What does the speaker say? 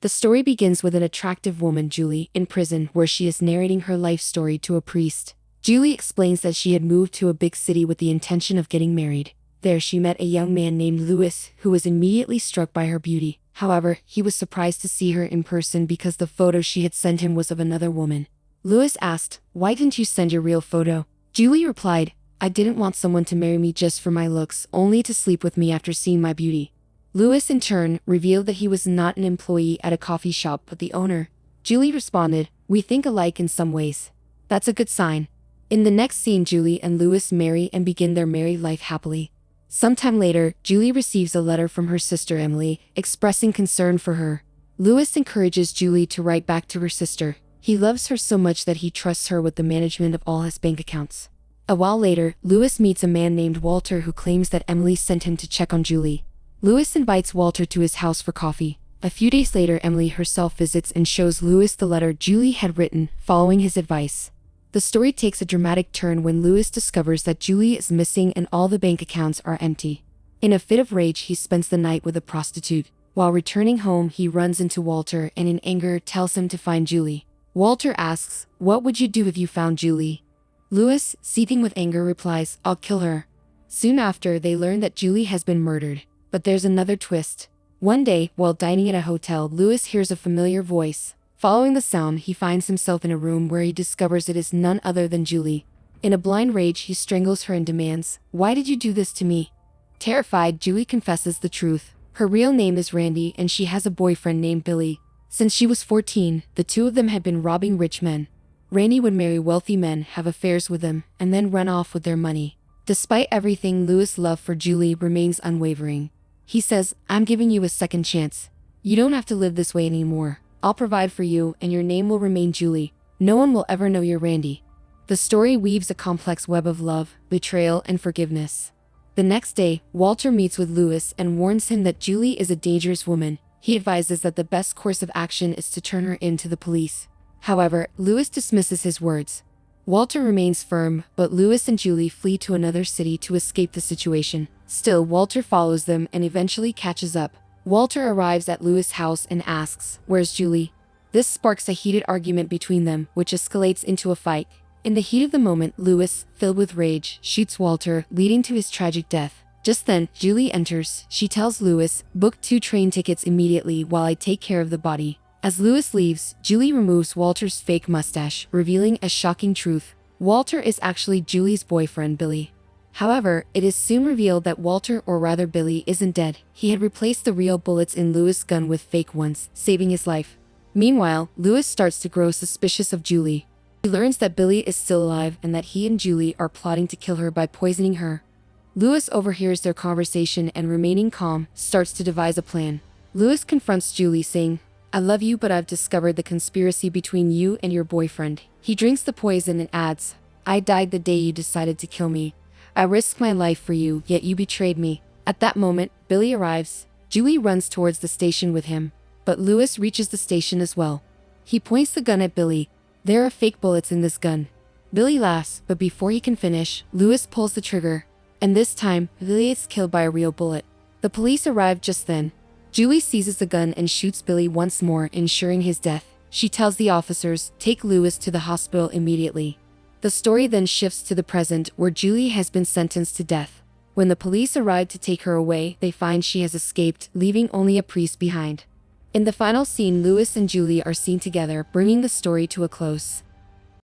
The story begins with an attractive woman, Julie, in prison where she is narrating her life story to a priest. Julie explains that she had moved to a big city with the intention of getting married. There she met a young man named Louis, who was immediately struck by her beauty. However, he was surprised to see her in person because the photo she had sent him was of another woman. Louis asked, "Why didn't you send your real photo?" Julie replied, "I didn't want someone to marry me just for my looks, only to sleep with me after seeing my beauty." Louis in turn revealed that he was not an employee at a coffee shop but the owner. Julie responded, "We think alike in some ways. That's a good sign." In the next scene, Julie and Louis marry and begin their married life happily. Sometime later, Julie receives a letter from her sister Emily, expressing concern for her. Louis encourages Julie to write back to her sister. He loves her so much that he trusts her with the management of all his bank accounts. A while later, Louis meets a man named Walter who claims that Emily sent him to check on Julie. Louis invites Walter to his house for coffee. A few days later, Emily herself visits and shows Louis the letter Julie had written, following his advice. The story takes a dramatic turn when Louis discovers that Julie is missing and all the bank accounts are empty. In a fit of rage, he spends the night with a prostitute. While returning home, he runs into Walter and in anger tells him to find Julie. Walter asks, "What would you do if you found Julie?" Louis, seething with anger, replies, "I'll kill her." Soon after, they learn that Julie has been murdered. But there's another twist. One day, while dining at a hotel, Louis hears a familiar voice. Following the sound, he finds himself in a room where he discovers it is none other than Julie. In a blind rage, he strangles her and demands, "Why did you do this to me?" Terrified, Julie confesses the truth. Her real name is Randy and she has a boyfriend named Billy. Since she was 14, the two of them had been robbing rich men. Randy would marry wealthy men, have affairs with them, and then run off with their money. Despite everything, Louis' love for Julie remains unwavering. He says, "I'm giving you a second chance. You don't have to live this way anymore. I'll provide for you and your name will remain Julie. No one will ever know you're Randy." The story weaves a complex web of love, betrayal, and forgiveness. The next day, Walter meets with Louis and warns him that Julie is a dangerous woman. He advises that the best course of action is to turn her in to the police. However, Louis dismisses his words. Walter remains firm, but Louis and Julie flee to another city to escape the situation. Still, Walter follows them and eventually catches up. Walter arrives at Louis' house and asks, "Where's Julie?" This sparks a heated argument between them, which escalates into a fight. In the heat of the moment, Louis, filled with rage, shoots Walter, leading to his tragic death. Just then, Julie enters. She tells Louis, "Book 2 train tickets immediately while I take care of the body." As Louis leaves, Julie removes Walter's fake mustache, revealing a shocking truth. Walter is actually Julie's boyfriend, Billy. However, it is soon revealed that Walter, or rather Billy, isn't dead. He had replaced the real bullets in Louis' gun with fake ones, saving his life. Meanwhile, Louis starts to grow suspicious of Julie. He learns that Billy is still alive and that he and Julie are plotting to kill her by poisoning her. Louis overhears their conversation and, remaining calm, starts to devise a plan. Louis confronts Julie, saying, "I love you, but I've discovered the conspiracy between you and your boyfriend." He drinks the poison and adds, "I died the day you decided to kill me. I risked my life for you, yet you betrayed me." At that moment, Billy arrives. Julie runs towards the station with him, but Louis reaches the station as well. He points the gun at Billy. "There are fake bullets in this gun." Billy laughs, but before he can finish, Louis pulls the trigger. And this time, Billy is killed by a real bullet. The police arrive just then. Julie seizes the gun and shoots Billy once more, ensuring his death. She tells the officers, "Take Louis to the hospital immediately." The story then shifts to the present, where Julie has been sentenced to death. When the police arrive to take her away, they find she has escaped, leaving only a priest behind. In the final scene, Louis and Julie are seen together, bringing the story to a close.